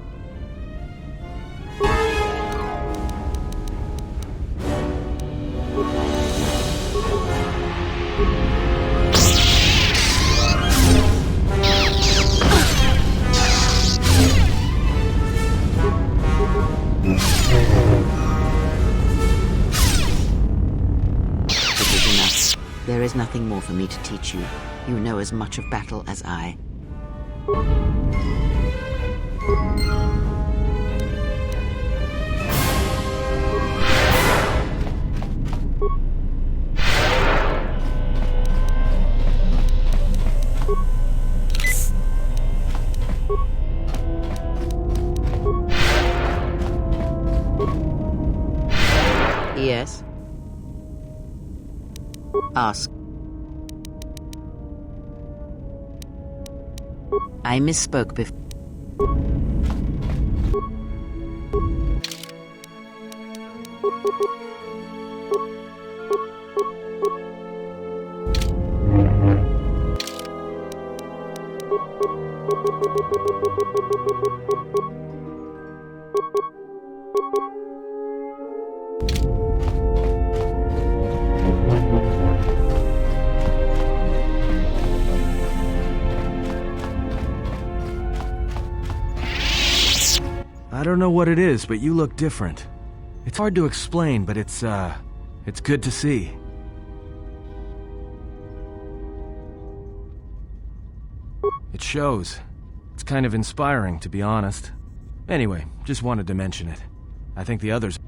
It is enough. There is nothing more for me to teach you. You know as much of battle as I. Yes? Ask. I misspoke before. I don't know what it is, but you look different. It's hard to explain, but it's good to see. It shows. It's kind of inspiring, to be honest. Anyway, just wanted to mention it. I think the others...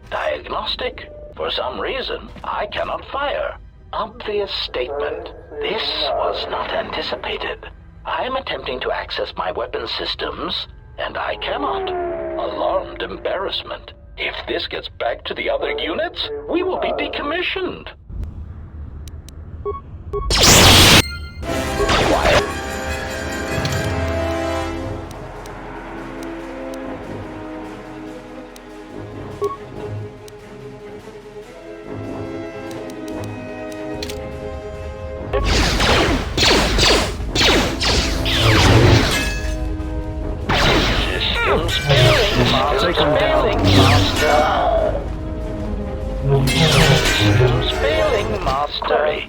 Diagnostic? For some reason, I cannot fire. Obvious statement. This was not anticipated. I am attempting to access my weapon systems, and I cannot. Alarmed embarrassment. If this gets back to the other units, we will be decommissioned. Systems failing, master. Systems failing, master.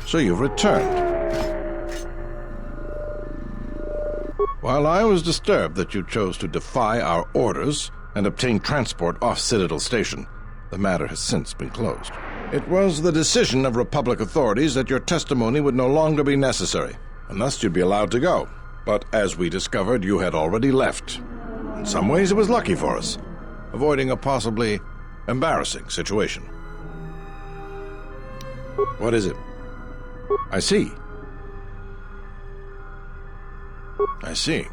So you've returned. While I was disturbed that you chose to defy our orders and obtain transport off Citadel Station, the matter has since been closed. It was the decision of Republic authorities that your testimony would no longer be necessary, and thus you'd be allowed to go. But as we discovered, you had already left. In some ways it was lucky for us, avoiding a possibly embarrassing situation. What is it? I see. I see.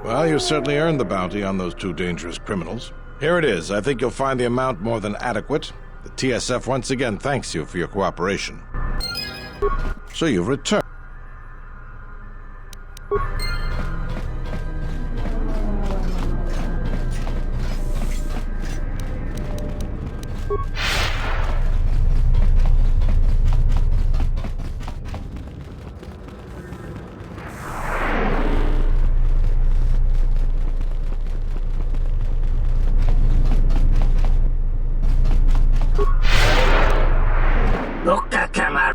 Well, you certainly earned the bounty on those two dangerous criminals. Here it is. I think you'll find the amount more than adequate. The TSF once again thanks you for your cooperation. So you've returned. Look at camera.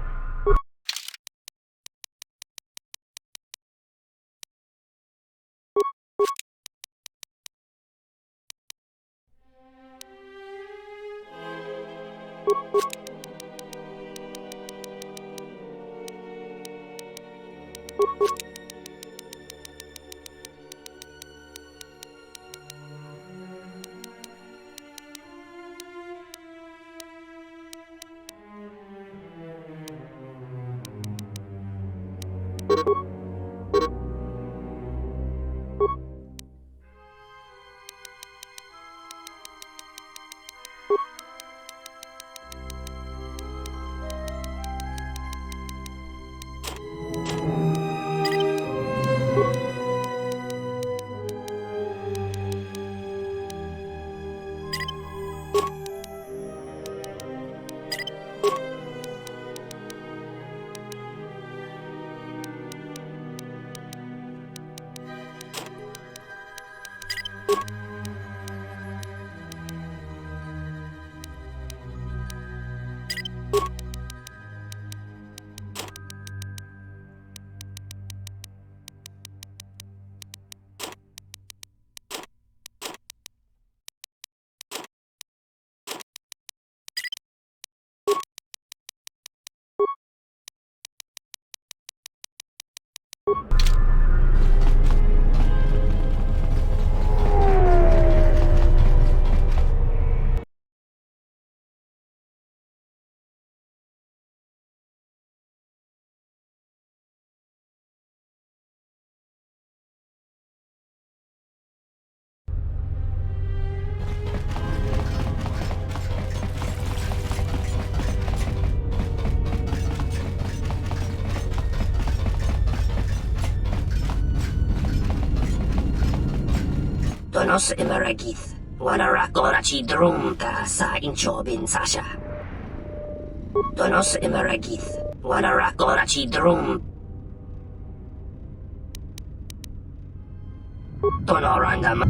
Donos Emeragith, Wanarakorachi Drumta sa Inchobin Sasha. Donos Emeragith, Wanarakorachi Drum. Donorangam.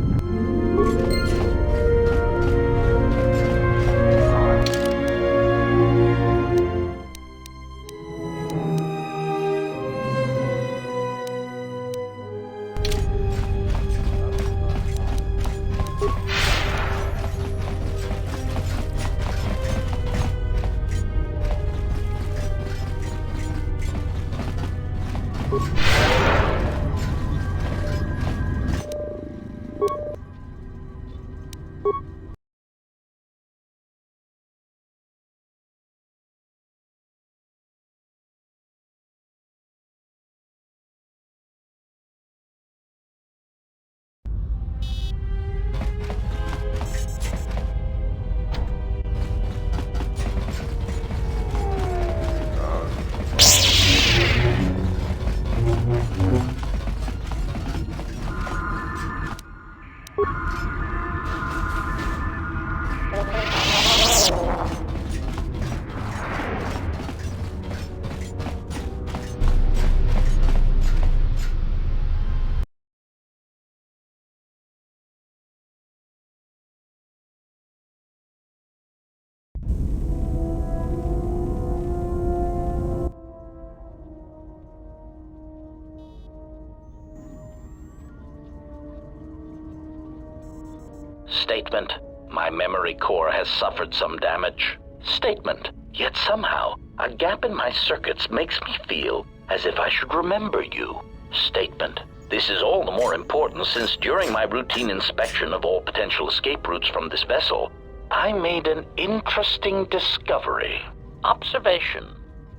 Statement. My memory core has suffered some damage. Statement. Yet somehow, a gap in my circuits makes me feel as if I should remember you. Statement. This is all the more important since during my routine inspection of all potential escape routes from this vessel, I made an interesting discovery. Observation.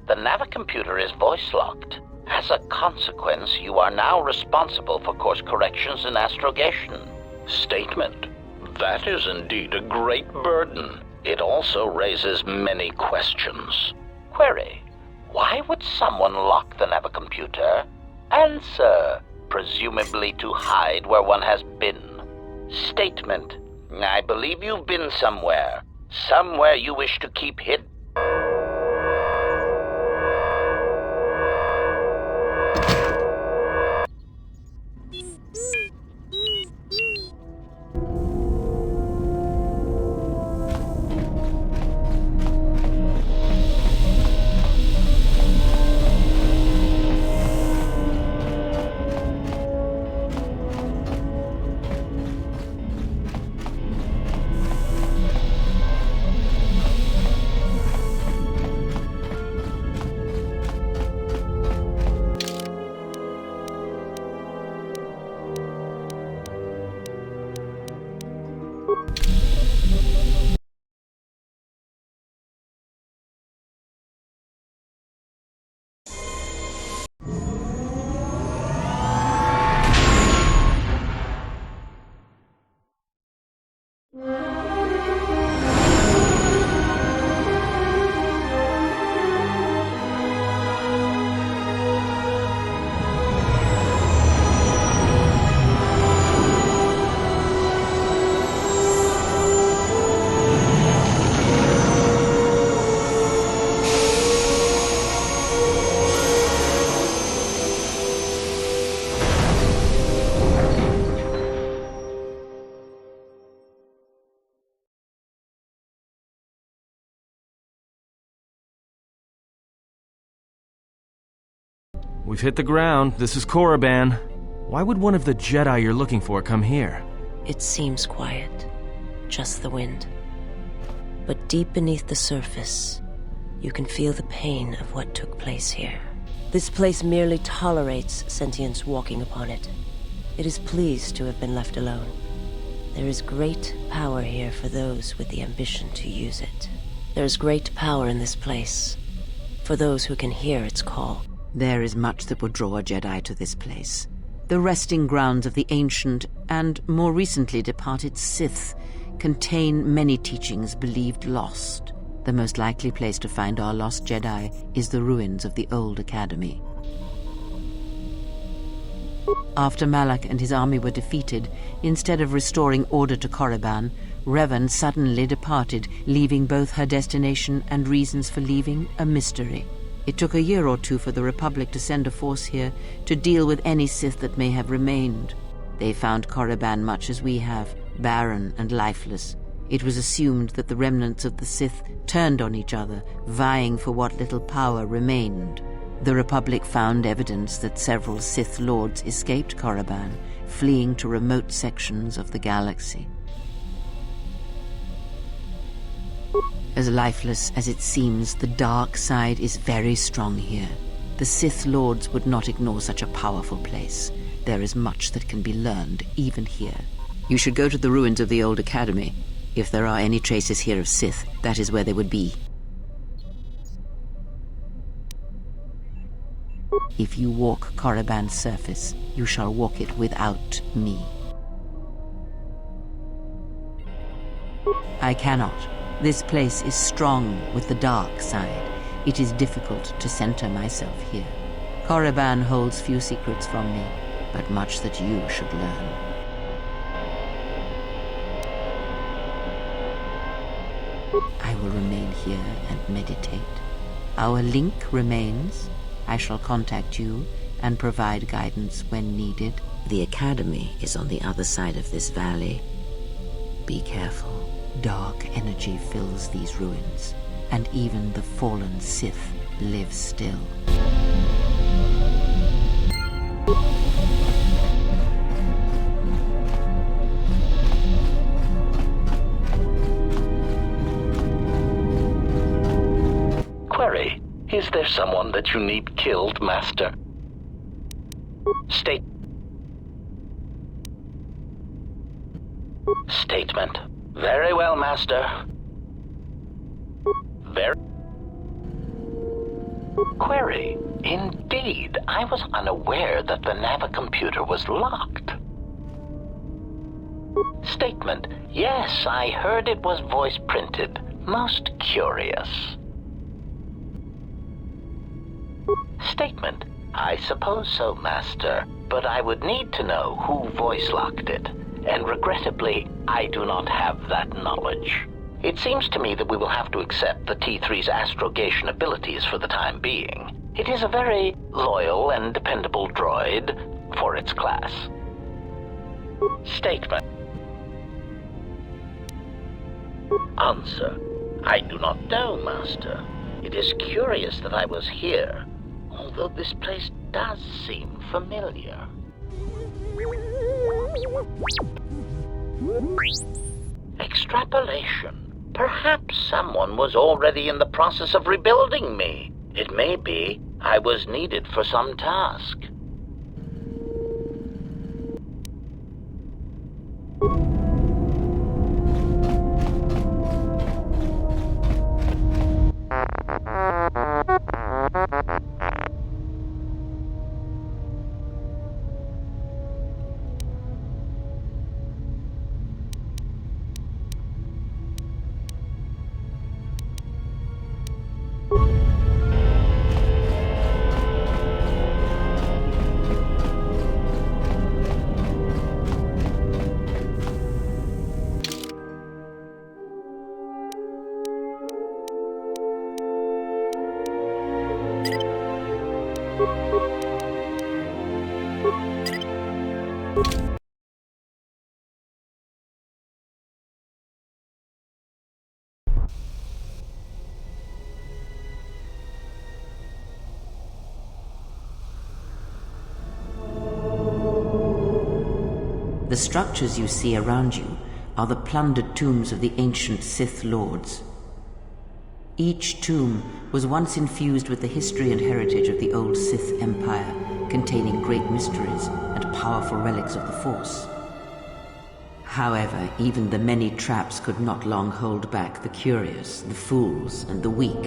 The navicomputer is voice-locked. As a consequence, you are now responsible for course corrections and astrogation. Statement. That is indeed a great burden. It also raises many questions. Query. Why would someone lock the navicomputer? Answer. Presumably to hide where one has been. Statement. I believe you've been somewhere. Somewhere you wish to keep hidden. We've hit the ground. This is Korriban. Why would one of the Jedi you're looking for come here? It seems quiet. Just the wind. But deep beneath the surface, you can feel the pain of what took place here. This place merely tolerates sentience walking upon it. It is pleased to have been left alone. There is great power here for those with the ambition to use it. There is great power in this place for those who can hear its call. There is much that would draw a Jedi to this place. The resting grounds of the ancient and more recently departed Sith contain many teachings believed lost. The most likely place to find our lost Jedi is the ruins of the old academy. After Malak and his army were defeated, instead of restoring order to Korriban, Revan suddenly departed, leaving both her destination and reasons for leaving a mystery. It took a year or two for the Republic to send a force here to deal with any Sith that may have remained. They found Korriban much as we have, barren and lifeless. It was assumed that the remnants of the Sith turned on each other, vying for what little power remained. The Republic found evidence that several Sith Lords escaped Korriban, fleeing to remote sections of the galaxy. As lifeless as it seems, the dark side is very strong here. The Sith Lords would not ignore such a powerful place. There is much that can be learned, even here. You should go to the ruins of the old academy. If there are any traces here of Sith, that is where they would be. If you walk Korriban's surface, you shall walk it without me. I cannot. This place is strong with the dark side. It is difficult to center myself here. Korriban holds few secrets from me, but much that you should learn. I will remain here and meditate. Our link remains. I shall contact you and provide guidance when needed. The Academy is on the other side of this valley. Be careful. Dark energy fills these ruins, and even the fallen Sith live still. Query, is there someone that you need killed, Master? Statement. Very well, Master. Query. Indeed, I was unaware that the navicomputer was locked. Statement. Yes, I heard it was voice printed. Most curious. Statement. I suppose so, Master, but I would need to know who voice locked it. And regrettably, I do not have that knowledge. It seems to me that we will have to accept the T3's astrogation abilities for the time being. It is a very loyal and dependable droid for its class. Statement. Answer. I do not know, Master. It is curious that I was here, although this place does seem familiar. Extrapolation. Perhaps someone was already in the process of rebuilding me. It may be I was needed for some task. The structures you see around you are the plundered tombs of the ancient Sith Lords. Each tomb was once infused with the history and heritage of the old Sith Empire, containing great mysteries and powerful relics of the Force. However, even the many traps could not long hold back the curious, the fools, and the weak,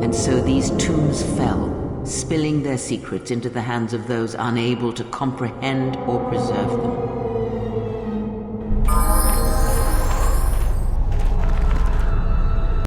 and so these tombs fell, spilling their secrets into the hands of those unable to comprehend or preserve them.